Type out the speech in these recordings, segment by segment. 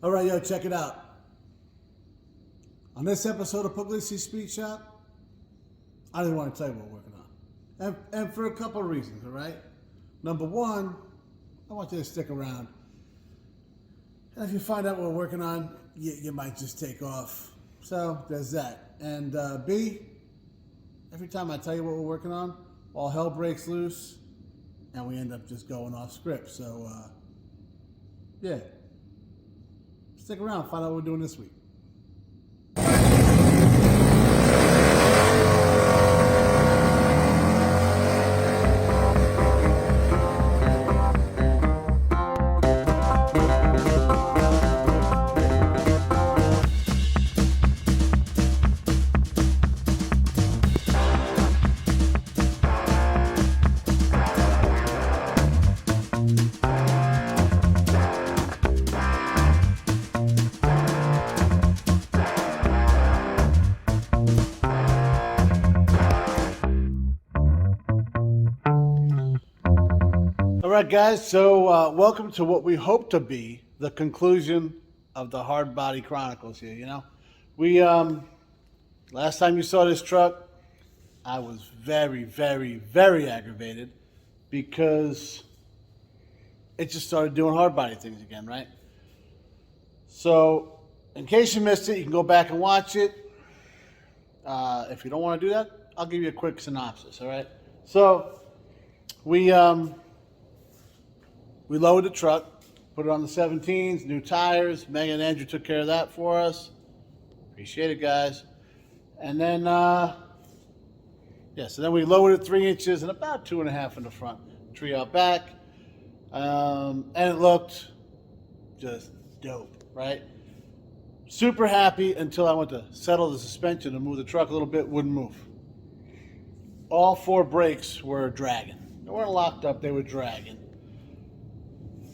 All right, yo, check it out. On this episode of Pugliese Speed Shop, I didn't want to tell you what we're working on. And for a couple of reasons, all right? Number one, I want you to stick around. And if you find out what we're working on, you might just take off. So there's that. And B, every time I tell you what we're working on, all hell breaks loose and we end up just going off script. So, yeah. Stick around, find out what we're doing this week. All right, guys, so welcome to what we hope to be the conclusion of the Hardbody Chronicles here, you know? We, last time you saw this truck, I was very, very, very aggravated because it just started doing hardbody things again, right? So, in case you missed it, you can go back and watch it. If you don't want to do that, I'll give you a quick synopsis, all right? So, we lowered the truck, put it on the 17s, new tires. Megan and Andrew took care of that for us. Appreciate it, guys. And then, so then we lowered it 3 inches and about 2.5 in the front. Tree out back. And it looked just dope, right? Super happy until I went to settle the suspension and move the truck a little bit, wouldn't move. All 4 brakes were dragging. They weren't locked up, they were dragging.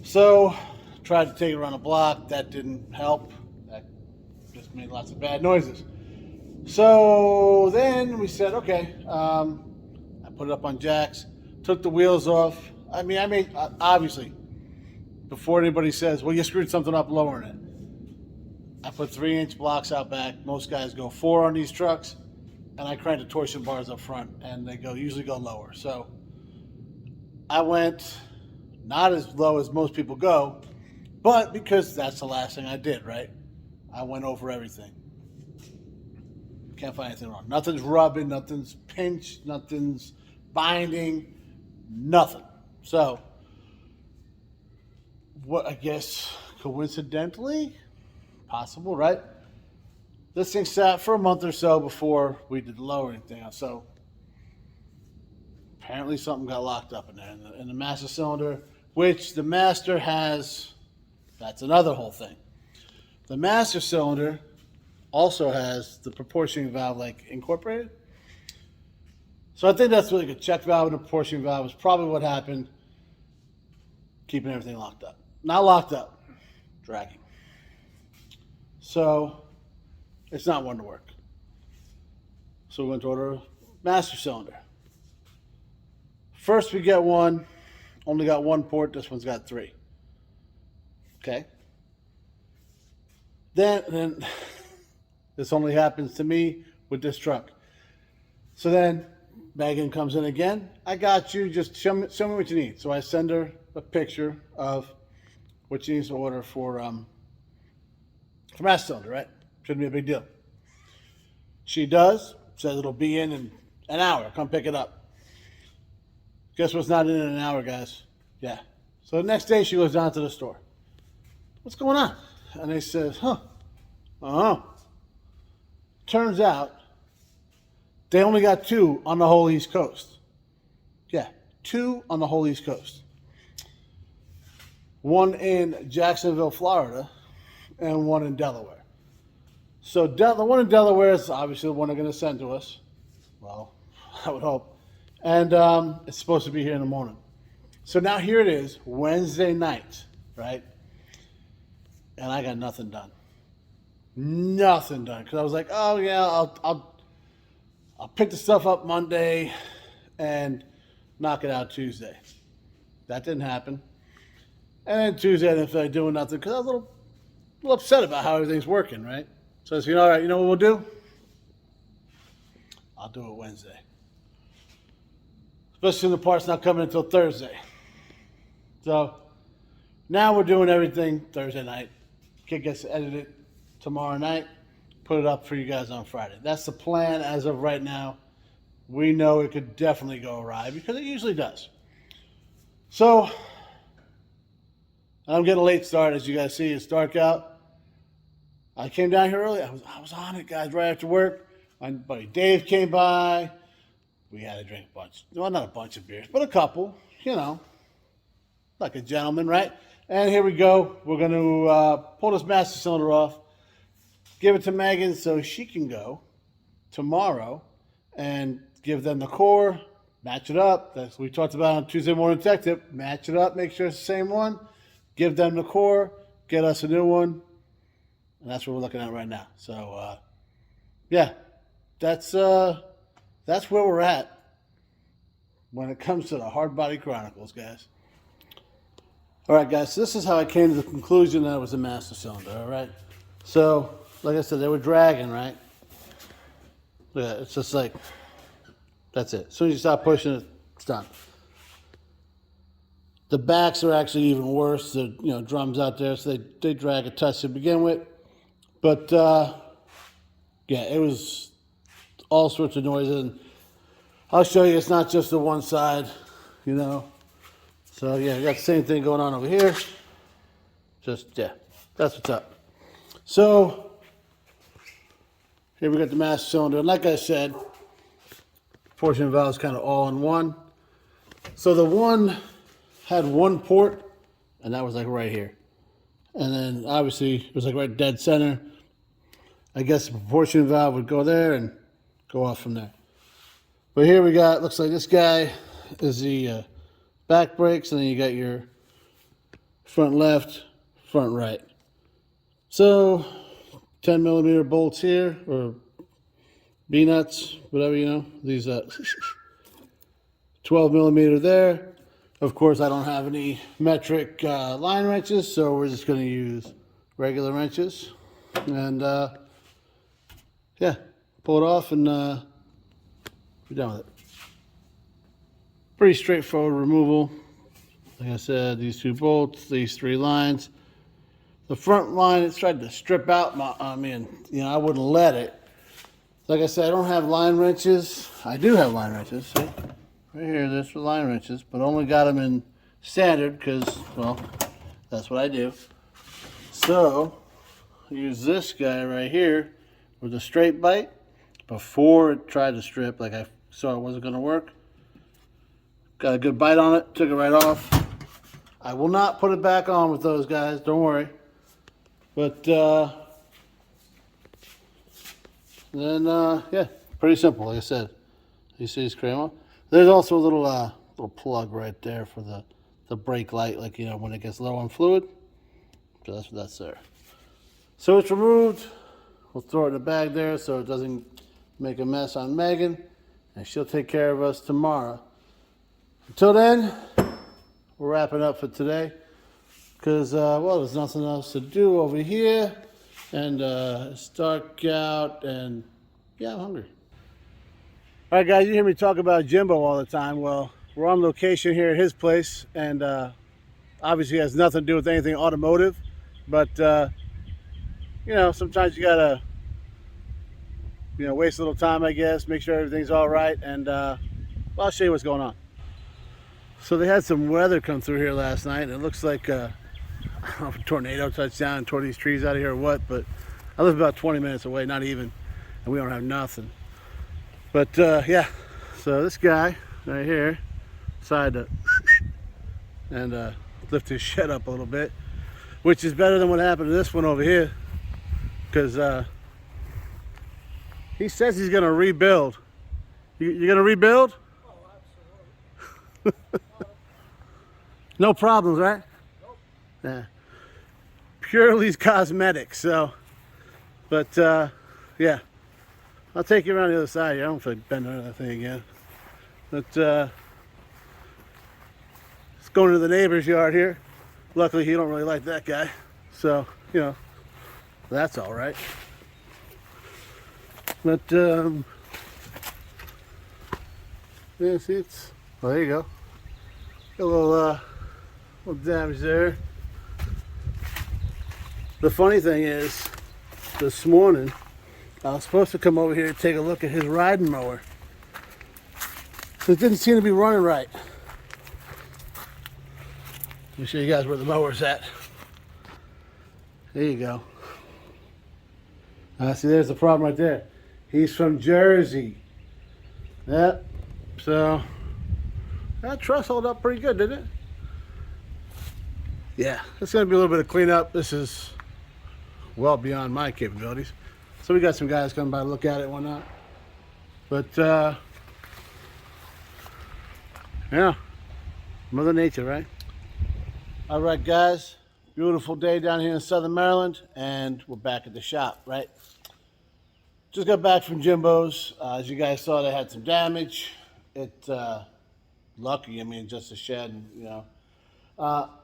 So, tried to take it around the block. That didn't help. That just made lots of bad noises. So then we said, okay, I put it up on jacks, took the wheels off. I mean, obviously, before anybody says, well, you screwed something up lowering it. I put 3-inch blocks out back. Most guys go 4 on these trucks. And I cranked the torsion bars up front, and they usually go lower. So I went not as low as most people go, but because that's the last thing I did, right? I went over everything. Can't find anything wrong. Nothing's rubbing, nothing's pinched, nothing's binding, nothing. So, what I guess coincidentally, possible, right? This thing sat for a month or so before we did the lowering thing. So, apparently something got locked up in there in the master cylinder, which the master has. That's another whole thing. The master cylinder also has the proportioning valve incorporated. So I think that's like a check valve and a proportioning valve is probably what happened, keeping everything locked up. Not locked up, dragging. So it's not one to work. So we went to order a master cylinder. First we get one, only got 1 port, this one's got 3. Okay. Then this only happens to me with this truck. So then Megan comes in again. I got you, just show me what you need. So I send her a picture of what she needs to order for master cylinder, right? Shouldn't be a big deal. She does, says it'll be in an hour, come pick it up. Guess what's not in an hour, guys? Yeah. So the next day she goes down to the store. What's going on? And they says, turns out they only got 2 on the whole East Coast. Yeah, 2 on the whole East Coast. 1 in Jacksonville, Florida, and 1 in Delaware. So the one in Delaware is obviously the one they're going to send to us. Well, I would hope. And it's supposed to be here in the morning. So now here it is, Wednesday night, right? And I got nothing done. Nothing done. Because I was like, oh yeah, I'll pick the stuff up Monday and knock it out Tuesday. That didn't happen. And then Tuesday I didn't feel like doing nothing because I was a little upset about how everything's working, right? So I said, all right, you know what we'll do? I'll do it Wednesday. Especially when the part's not coming until Thursday. So now we're doing everything Thursday night. Kid gets to edit it tomorrow night, put it up for you guys on Friday. That's the plan as of right now. We know it could definitely go awry because it usually does. So I'm getting a late start, as you guys see. It's dark out. I came down here early. I was on it, guys, right after work. My buddy Dave came by. We had to drink a bunch. Well, not a bunch of beers, but a couple, you know, like a gentleman, right? And here we go. We're going to pull this master cylinder off, give it to Megan so she can go tomorrow and give them the core, match it up. That's what we talked about on Tuesday Morning Tech Tip. Match it up, make sure it's the same one. Give them the core, get us a new one. And that's what we're looking at right now. So, yeah, that's where we're at when it comes to the Hardbody Chronicles, guys. All right, guys, so this is how I came to the conclusion that it was a master cylinder, all right? So, like I said, they were dragging, right? Yeah, it's just like, that's it. As soon as you stop pushing it, it's done. The backs are actually even worse. The drums out there, so they drag a touch to begin with. But, yeah, it was all sorts of noises. And I'll show you, it's not just the one side, you know. So, yeah, we got the same thing going on over here. Just, yeah, that's what's up. So, here we got the master cylinder. And like I said, portion valve is kind of all in one. So the one had one port, and that was like right here. And then, obviously, it was like right dead center. I guess the proportion valve would go there and go off from there. But here we got, looks like this guy is the back brakes, and then you got your front left, front right. So 10 millimeter bolts here, or B-nuts, whatever, you know. These 12 millimeter there. Of course, I don't have any metric line wrenches, so we're just going to use regular wrenches. And yeah, pull it off and be done with it. Pretty straightforward removal. Like I said, these two bolts, these three lines. The front line, it's tried to strip out I wouldn't let it. Like I said, I don't have line wrenches. I do have line wrenches, see? Right here, there's the line wrenches, but only got them in standard because, well, that's what I do. So, I use this guy right here with a straight bite before it tried to strip, like I saw it wasn't going to work. Got a good bite on it, took it right off. I will not put it back on with those guys, don't worry. But then yeah, pretty simple, like I said. You see this crank? There's also a little plug right there for the brake light, like, you know, when it gets low on fluid. So that's there. So it's removed. We'll throw it in a bag there so it doesn't make a mess on Megan, and she'll take care of us tomorrow. Until then, we're wrapping up for today because, well, there's nothing else to do over here, and it's dark out, and yeah, I'm hungry. All right, guys, you hear me talk about Jimbo all the time. Well, we're on location here at his place, and obviously it has nothing to do with anything automotive, but, you know, sometimes you gotta, you know, waste a little time, I guess, make sure everything's all right, and well, I'll show you what's going on. So they had some weather come through here last night, and it looks like I don't know if a tornado touched down and tore these trees out of here or what, but I live about 20 minutes away, not even, and we don't have nothing. But yeah, so this guy right here decided to and lift his shed up a little bit, which is better than what happened to this one over here, because he says he's gonna rebuild. You gonna rebuild? Oh, absolutely. No problems, right? Nope. Yeah. Purely cosmetic, so. But yeah, I'll take you around the other side here. I don't feel like bending that thing again. But let's go into the neighbor's yard here. Luckily, he don't really like that guy, so, you know, That's all right. But yeah, see, it's, well, there you go. Got a little damage there. The funny thing is, this morning I was supposed to come over here to take a look at his riding mower. It didn't seem to be running right. Let me show you guys where the mower's at. There you go. See, there's the problem right there. He's from Jersey. Yep. So that truss held up pretty good, didn't it? Yeah, it's gonna be a little bit of cleanup. This is well beyond my capabilities. So we got some guys coming by to look at it and whatnot. But yeah, Mother Nature, right? All right, guys. Beautiful day down here in Southern Maryland, and we're back at the shop, right? Just got back from Jimbo's. As you guys saw, they had some damage. Lucky, I mean, just a shed, and, you know.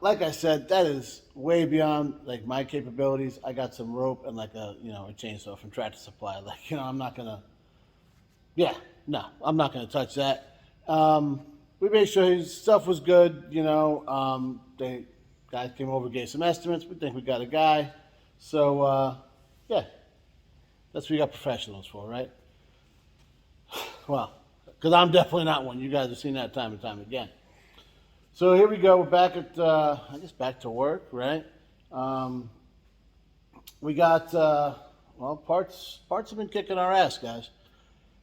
Like I said, that is way beyond like my capabilities. I got some rope and like a chainsaw from Tractor Supply. Like, I'm not gonna. Yeah, no, I'm not gonna touch that. We made sure his stuff was good. They guys came over, gave some estimates. We think we got a guy. So yeah, that's what you got professionals for, right? Well, because I'm definitely not one. You guys have seen that time and time again. So here we go. We're back at, I guess, back to work, right? We got, well, parts have been kicking our ass, guys,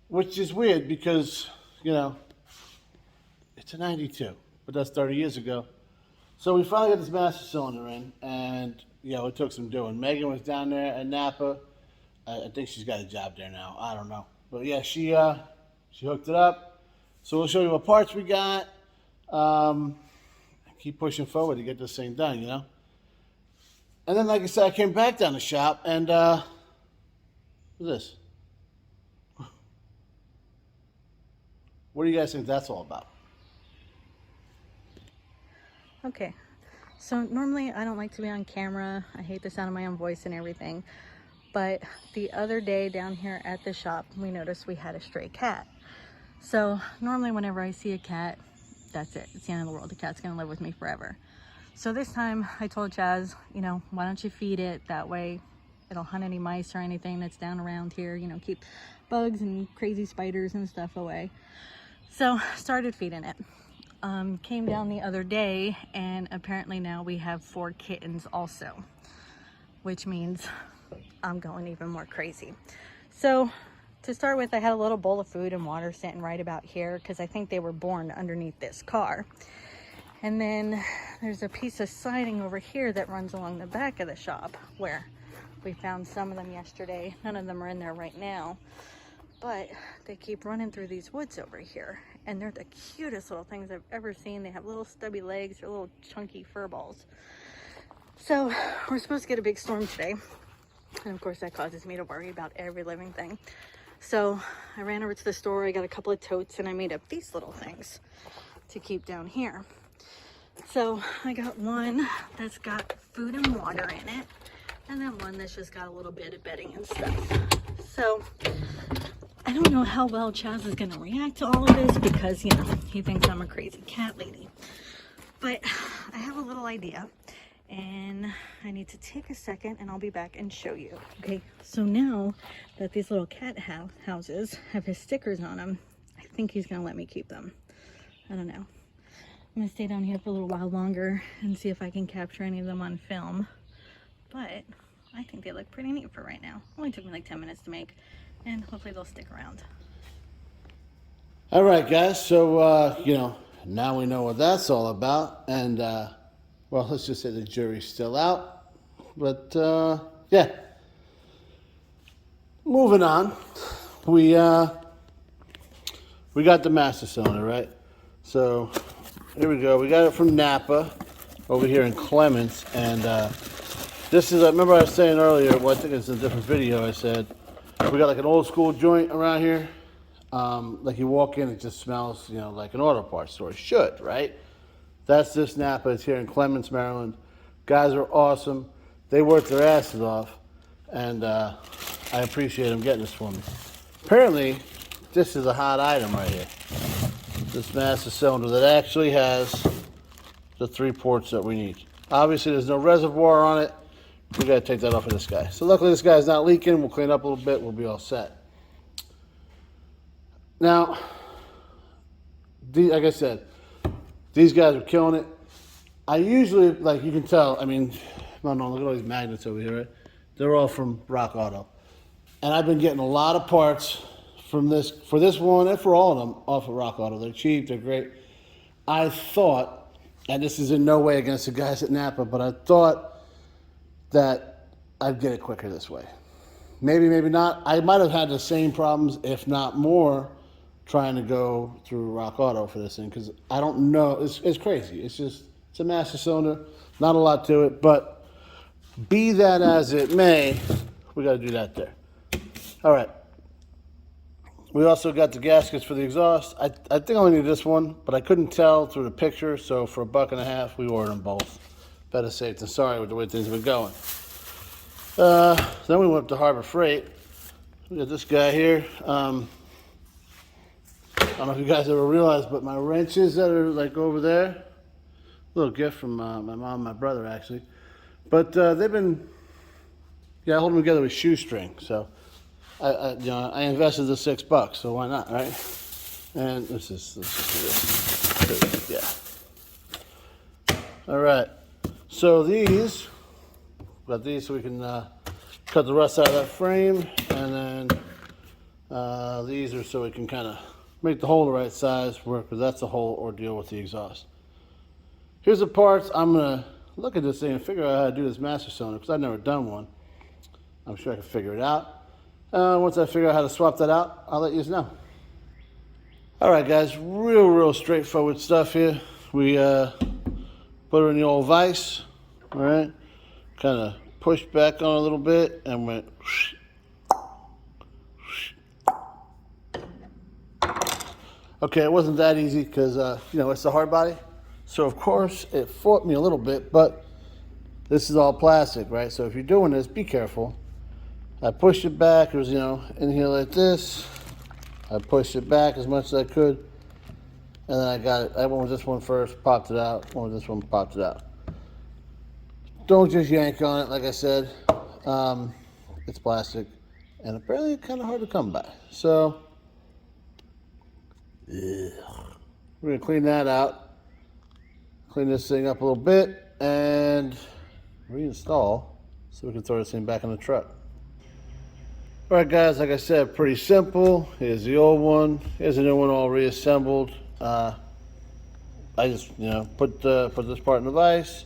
which is weird because, it's a 92, but that's 30 years ago. So we finally got this master cylinder in, and, it took some doing. Megan was down there at Napa. I think she's got a job there now. I don't know. But yeah, she hooked it up. So we'll show you what parts we got. Keep pushing forward to get this thing done, And then, like I said, I came back down the shop, and what's this? What do you guys think that's all about? Okay, so normally I don't like to be on camera. I hate the sound of my own voice and everything. But the other day down here at the shop, we noticed we had a stray cat. So normally whenever I see a cat, that's it. It's the end of the world. The cat's gonna live with me forever. So this time I told Chaz, why don't you feed it? That way it'll hunt any mice or anything that's down around here, keep bugs and crazy spiders and stuff away. So started feeding it. Came down the other day, and apparently now we have 4 kittens also, which means I'm going even more crazy. So to start with, I had a little bowl of food and water sitting right about here because I think they were born underneath this car. And then there's a piece of siding over here that runs along the back of the shop where we found some of them yesterday. None of them are in there right now, but they keep running through these woods over here, and they're the cutest little things I've ever seen. They have little stubby legs, they're little chunky fur balls. So we're supposed to get a big storm today, and of course that causes me to worry about every living thing. So I ran over to the store, I got a couple of totes, and I made up these little things to keep down here. So I got one that's got food and water in it, and then one that's just got a little bit of bedding and stuff. So I don't know how well Chaz is going to react to all of this because, he thinks I'm a crazy cat lady. But I have a little idea, and I need to take a second, and I'll be back and show you. Okay, so now that these little cat houses have his stickers on them, I think he's going to let me keep them. I don't know. I'm going to stay down here for a little while longer and see if I can capture any of them on film. But I think they look pretty neat for right now. Only took me like 10 minutes to make, and hopefully they'll stick around. All right, guys. So, now we know what that's all about. And, well, let's just say the jury's still out. But, yeah. Moving on. We got the master cylinder, right? So, here we go. We got it from Napa over here in Clements. And, this is, remember I was saying earlier, well, I think it's a different video, I said, we got like an old school joint around here. Like you walk in, it just smells, like an auto parts store. It should, right? That's this Napa. It's here in Clements, Maryland. Guys are awesome. They work their asses off. and I appreciate him getting this for me. Apparently, this is a hot item right here. This master cylinder that actually has the 3 ports that we need. Obviously, there's no reservoir on it. We gotta take that off of this guy. So luckily this guy's not leaking. We'll clean up a little bit. We'll be all set. Now, like I said, these guys are killing it. I usually, like you can tell, I mean, no, look at all these magnets over here, right? They're all from Rock Auto. And I've been getting a lot of parts from this, for this one and for all of them, off of Rock Auto. They're cheap, they're great. I thought, and this is in no way against the guys at Napa, but I thought that I'd get it quicker this way. Maybe, maybe not. I might have had the same problems, if not more, trying to go through Rock Auto for this thing, because I don't know. It's crazy. It's just, it's a master cylinder. Not a lot to it, but be that as it may, we got to do that there. All right. We also got the gaskets for the exhaust. I think I only need this one, but I couldn't tell through the picture, so for $1.50, we ordered them both. Better safe than sorry with the way things have been going. Then we went up to Harbor Freight. We got this guy here. I don't know if you guys ever realized, but my wrenches that are like over there, a little gift from my mom and my brother actually. But they've been, I hold them together with shoestring. So I invested the $6, so why not, right? And this is yeah. All right. So these, got these so we can cut the rust out of that frame, and then these are so we can kind of make the hole the right size work, because that's the whole ordeal with the exhaust. Here's the parts. I'm gonna look at this thing and figure out how to do this master cylinder, because I've never done one. I'm sure I can figure it out. Once I figure out how to swap that out, I'll let you know. All right, guys, real straightforward stuff here. We put her in the old vise. All right, kind of pushed back on a little bit and went. Okay, it wasn't that easy because it's a hard body, so of course it fought me a little bit. But this is all plastic, right? So if you're doing this, be careful. I pushed it back. It was in here like this. I pushed it back as much as I could, and then I got it. I went with this one first, popped it out. Went with this one, popped it out. Don't just yank on it, like I said. It's plastic, and apparently it's kind of hard to come by. So we're gonna clean that out, clean this thing up a little bit, and reinstall so we can throw this thing back in the truck. All right, guys, like I said, pretty simple. Here's the old one. Here's the new one all reassembled. I just put this part in the vise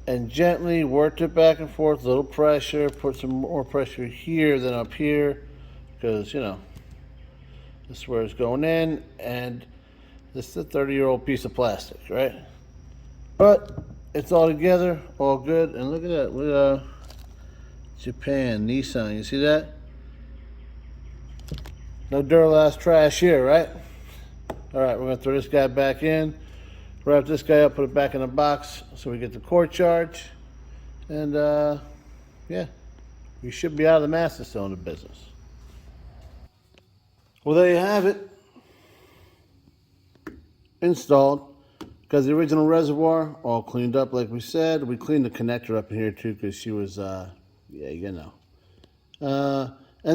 and gently worked it back and forth, a little pressure, put some more pressure here than up here, because, this is where it's going in, and this is a 30-year-old piece of plastic, right? But it's all together, all good, and look at that, look at Japan, Nissan, you see that? No Duralast trash here, right? All right, we're gonna throw this guy back in, wrap this guy up, put it back in the box so we get the core charge, and yeah, we should be out of the master cylinder business. Well, there you have it. Installed. Got the original reservoir all cleaned up like we said. We cleaned the connector up in here too because she was, and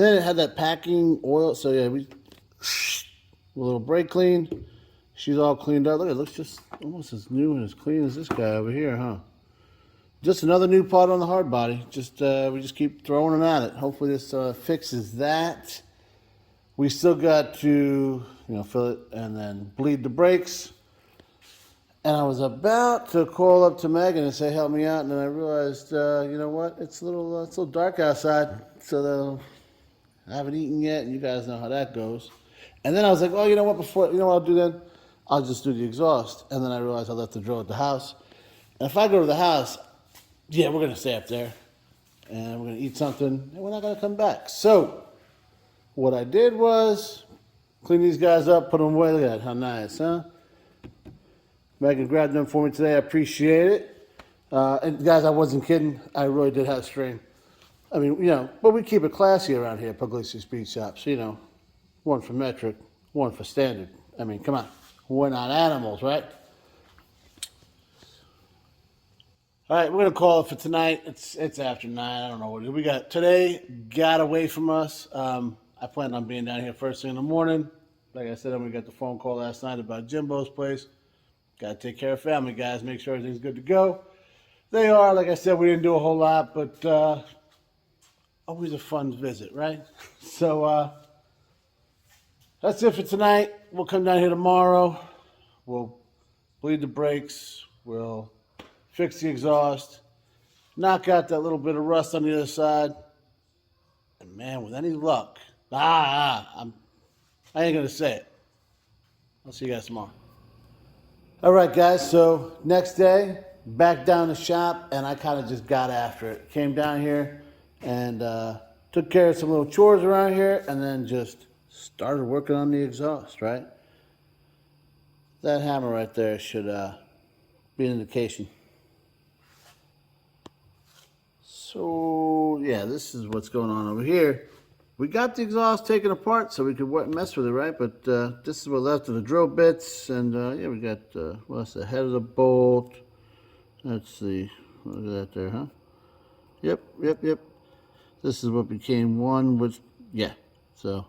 then it had that packing oil, so yeah, a little brake clean. She's all cleaned up. Look, it looks just almost as new and as clean as this guy over here, huh? Just another new part on the hard body. We just keep throwing them at it. Hopefully this fixes that. We still got to, fill it and then bleed the brakes. And I was about to call up to Megan and say, help me out. And then I realized, you know what? It's a little dark outside. So I haven't eaten yet, and you guys know how that goes. And then I was like, oh, you know what? What I'll do then? I'll just do the exhaust. And then I realized I left the drill at the house. And if I go to the house, yeah, we're going to stay up there. And we're going to eat something. And we're not going to come back. So what I did was clean these guys up, put them away. Look at that. How nice, huh? Megan grabbed them for me today. I appreciate it. And guys, I wasn't kidding. I really did have string. I mean, but we keep it classy around here, Pugliese Speed Shop. So, one for metric, one for standard. I mean, come on. We're not animals, right? All right, we're going to call it for tonight. It's after 9. I don't know what we got. Today got away from us. I planned on being down here first thing in the morning. Like I said, we got the phone call last night about Jimbo's place. Got to take care of family, guys. Make sure everything's good to go. They are. Like I said, we didn't do a whole lot, but always a fun visit, right? So that's it for tonight. We'll come down here tomorrow. We'll bleed the brakes. We'll fix the exhaust. Knock out that little bit of rust on the other side. And man, with any luck, I ain't going to say it. I'll see you guys tomorrow. All right, guys. So next day, back down the shop, and I kind of just got after it. Came down here and took care of some little chores around here, and then just started working on the exhaust, right? That hammer right there should be an indication. So, yeah, this is what's going on over here. We got the exhaust taken apart so we could mess with it, right? But this is what left of the drill bits. And, yeah, we got, what's the head of the bolt. Let's see. Look at that there, huh? Yep. This is what became one, which, yeah, so.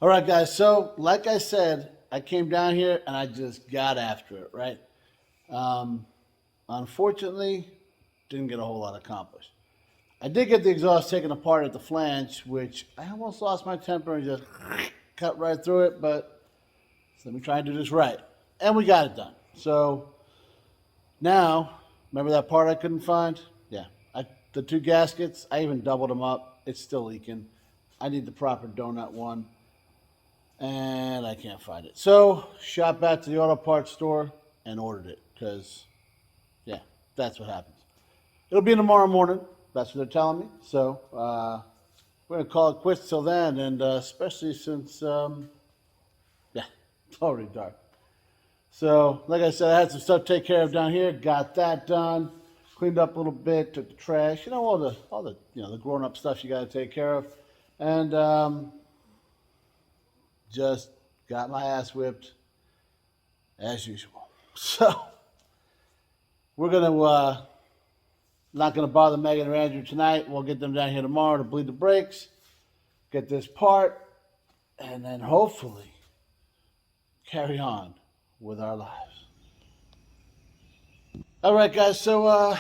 All right, guys, so like I said, I came down here and I just got after it, right? Unfortunately, didn't get a whole lot accomplished. I did get the exhaust taken apart at the flange, which I almost lost my temper and just cut right through it, but let me try and do this right. And we got it done. So now, remember that part I couldn't find? Yeah, the 2 gaskets, I even doubled them up. It's still leaking. I need the proper donut one, and I can't find it. So, shot back to the auto parts store and ordered it, because, yeah, that's what happens. It'll be in tomorrow morning. That's what they're telling me. So, we're going to call it quits till then, and especially since, yeah, it's already dark. So, like I said, I had some stuff to take care of down here. Got that done. Cleaned up a little bit. Took the trash. All the the grown-up stuff you got to take care of. And just got my ass whipped as usual. So, we're going to, not going to bother Megan or Andrew tonight. We'll get them down here tomorrow to bleed the brakes. Get this part. And then hopefully carry on with our lives. All right, guys. So,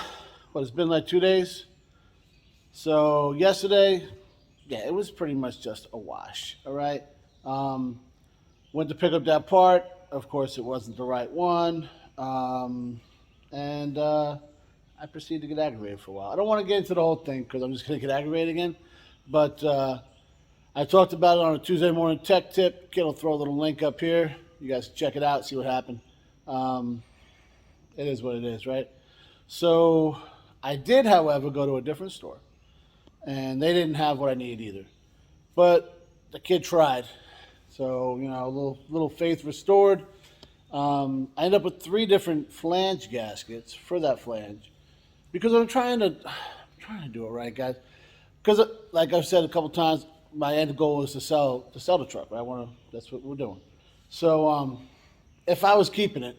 it's been like 2 days. So yesterday, yeah, it was pretty much just a wash. All right. Went to pick up that part. Of course, it wasn't the right one. And I proceeded to get aggravated for a while. I don't want to get into the whole thing because I'm just going to get aggravated again. But I talked about it on a Tuesday morning tech tip. Kid will throw a little link up here. You guys check it out, see what happened. It is what it is, right? So I did, however, go to a different store. And they didn't have what I needed either. But the kid tried. So, a little faith restored. I ended up with 3 different flange gaskets for that flange. Because I'm trying to do it right, guys. Because, like I've said a couple times, my end goal is to sell the truck. Right? That's what we're doing. So, if I was keeping it,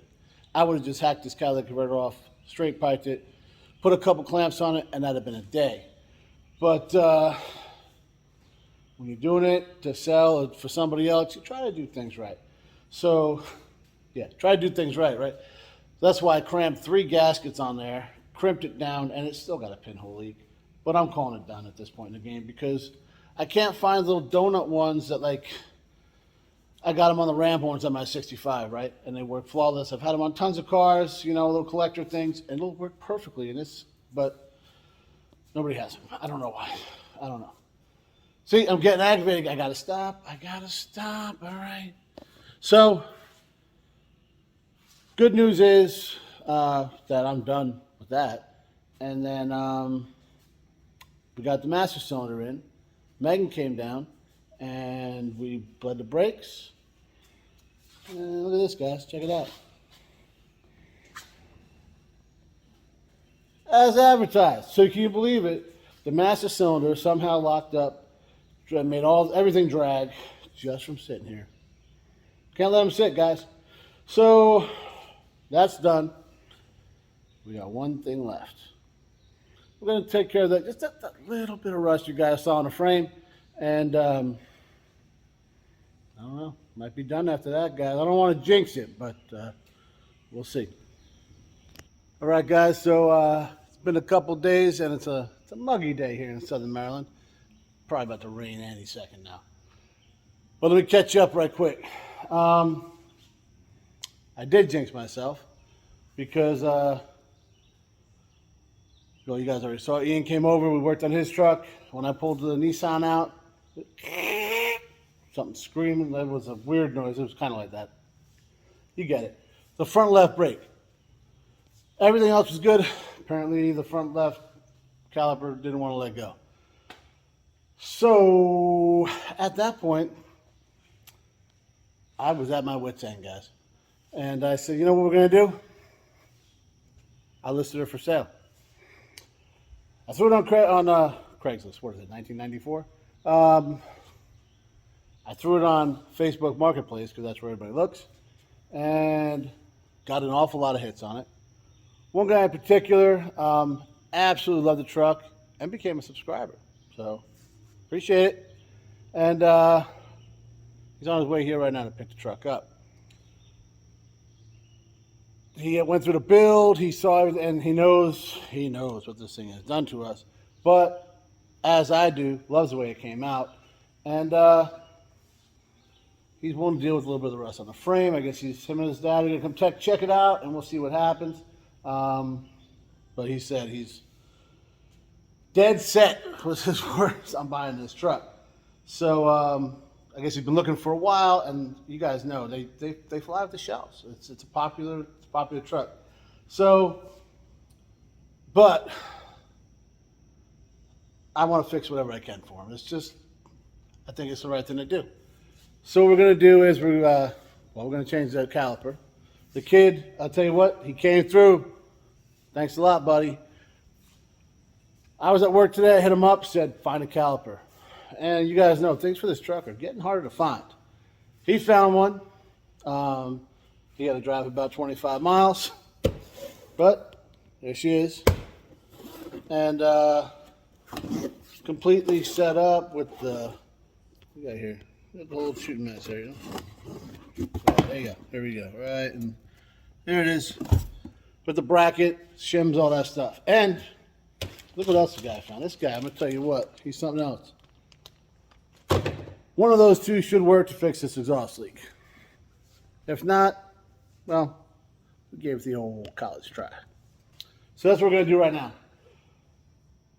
I would have just hacked this catalytic converter off, straight piped it, put a couple clamps on it, and that'd have been a day. But when you're doing it to sell for somebody else, you try to do things right. So, yeah, try to do things right? That's why I crammed 3 gaskets on there, crimped it down, and it's still got a pinhole leak. But I'm calling it done at this point in the game because I can't find little donut ones that, like, I got them on the ram horns on my 65, right? And they work flawless. I've had them on tons of cars, little collector things, and it'll work perfectly in this, but nobody has them. I don't know why. I don't know. See, I'm getting aggravated. I gotta stop. All right. So, good news is that I'm done with that. And then we got the master cylinder in. Megan came down, and we bled the brakes. And look at this, guys. Check it out. as advertised. So can you believe it? The master cylinder somehow locked up, made everything drag just from sitting here. Can't let them sit, guys. So that's done. We got one thing left. We're going to take care of that. Just that little bit of rust you guys saw on the frame. And I don't know. Might be done after that, guys. I don't want to jinx it, but we'll see. All right, guys. So it's been a couple days, and it's a muggy day here in Southern Maryland. Probably about to rain any second now. But let me catch you up right quick. I did jinx myself because, well, you guys already saw. Ian came over. We worked on his truck. When I pulled the Nissan out, something screaming. That was a weird noise. It was kind of like that. You get it. The front left brake. Everything else was good. Apparently, the front left caliper didn't want to let go. So, at that point, I was at my wit's end, guys. And I said, you know what we're going to do? I listed her for sale. I threw it on Craigslist. What is it, 1994? I threw it on Facebook Marketplace because that's where everybody looks. And got an awful lot of hits on it. One guy in particular absolutely loved the truck and became a subscriber. So, appreciate it. And he's on his way here right now to pick the truck up. He went through the build. He saw everything, and he knows what this thing has done to us. But as I do, loves the way it came out, and he's willing to deal with a little bit of the rust on the frame. I guess him and his dad are gonna come check it out, and we'll see what happens. But he said he's dead set, was his words, on buying this truck. So I guess he's been looking for a while, and you guys know they fly off the shelves. It's a popular truck. So, but I want to fix whatever I can for him. It's just, I think it's the right thing to do. So what we're gonna do is we're gonna change the caliper. The kid, I'll tell you what, he came through. Thanks a lot, buddy. I was at work today. I hit him up, said find a caliper. And you guys know, things for this truck are getting harder to find. He found one. He had to drive about 25 miles. But there she is. And completely set up with the, what we got here? We got the whole shooting match there, you know? Right, there you go. There we go. Right, and there it is. With the bracket, shims, all that stuff. And look what else the guy found. This guy, I'm going to tell you what, he's something else. One of those two should work to fix this exhaust leak. If not, well, we gave it the old college try. So that's what we're going to do right now.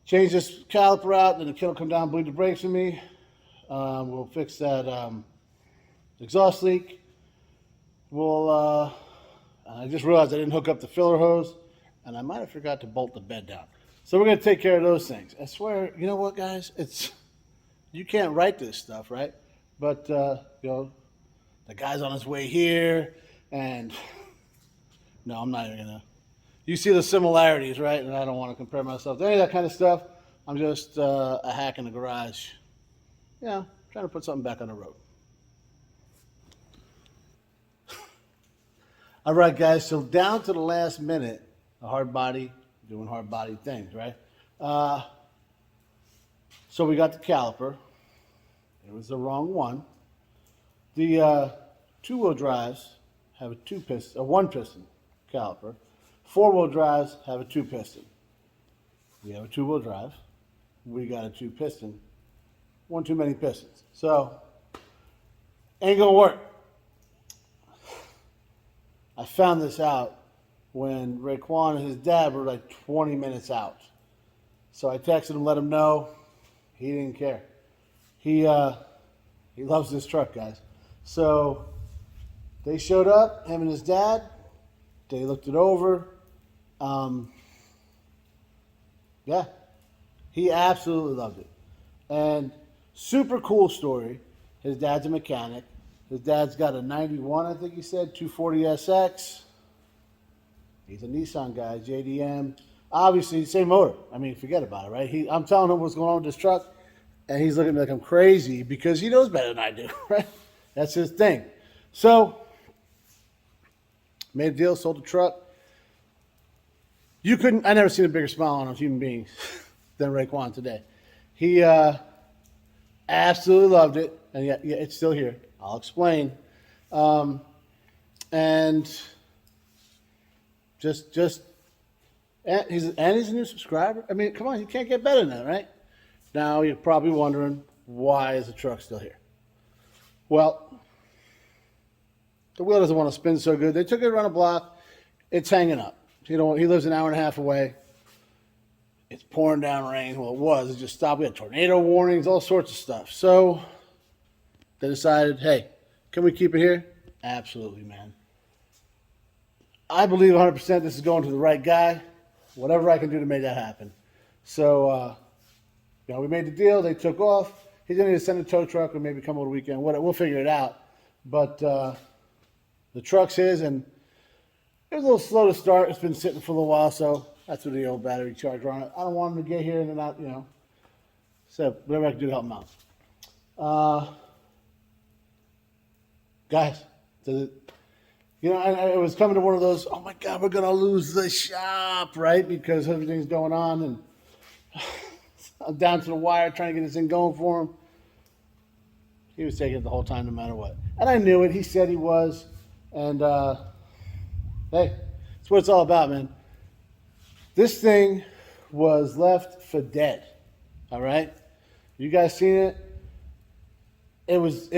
Change this caliper out, then the kid will come down, bleed the brakes with me. We'll fix that exhaust leak. I just realized I didn't hook up the filler hose, and I might have forgot to bolt the bed down. So we're going to take care of those things. I swear, you know what, guys? You can't write this stuff, right? But, you know, the guy's on his way here, and no, I'm not even going to. You see the similarities, right? And I don't want to compare myself to any of that kind of stuff. I'm just a hack in the garage, you know, trying to put something back on the road. All right, guys, so down to the last minute, a Hardbody doing Hardbody things, right? So we got the caliper. It was the wrong one. The two-wheel drives have a one-piston caliper. Four-wheel drives have a two-piston. We have a two-wheel drive. We got a two-piston. One too many pistons. So, ain't gonna work. I found this out when Raekwon and his dad were like 20 minutes out. So I texted him, let him know. He didn't care. He loves this truck, guys. So they showed up, him and his dad. They looked it over. Yeah, he absolutely loved it. And super cool story. His dad's a mechanic. His dad's got a 91, I think he said, 240SX. He's a Nissan guy, JDM. Obviously, same motor. I mean, forget about it, right? I'm telling him what's going on with this truck, and he's looking at me like I'm crazy because he knows better than I do, right? That's his thing. So, made a deal, sold the truck. I never seen a bigger smile on a human being than Raekwon today. He absolutely loved it, and yeah, it's still here. I'll explain. And he's a new subscriber. I mean, come on, you can't get better than that, right? Now you're probably wondering, why is the truck still here? Well, the wheel doesn't want to spin so good. They took it around a block. It's hanging up. He lives an hour and a half away. It's pouring down rain. Well, it was. It just stopped. We had tornado warnings, all sorts of stuff. So they decided, hey, can we keep it here? Absolutely, man. I believe 100% this is going to the right guy. Whatever I can do to make that happen. So, we made the deal. They took off. He's going to send a tow truck or maybe come over the weekend. We'll figure it out. But the truck's his, and it was a little slow to start. It's been sitting for a little while, so that's what the old battery charger on it. I don't want him to get here and then not, so whatever I can do to help him out. Guys, I was coming to one of those, oh my God, we're going to lose the shop, right? Because everything's going on, and I'm down to the wire trying to get this thing going for him. He was taking it the whole time, no matter what. And I knew it. He said he was. And, hey, that's what it's all about, man. This thing was left for dead. All right? You guys seen it? It was,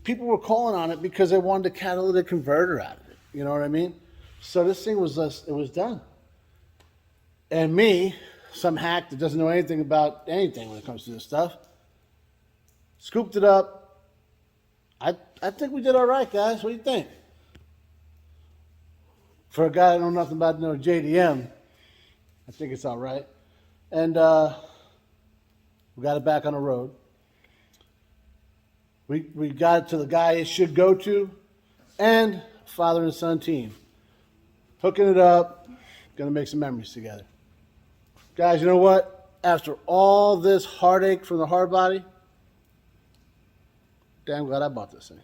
people were calling on it because they wanted a catalytic converter out of it. You know what I mean? So this thing was done. And me, some hack that doesn't know anything about anything when it comes to this stuff, scooped it up. I think we did all right, guys. What do you think? For a guy that know nothing about JDM, I think it's all right. And we got it back on the road. We got it to the guy it should go to, and father and son team. Hooking it up, gonna make some memories together. Guys, you know what? After all this heartache from the Hardbody, damn glad I bought this thing.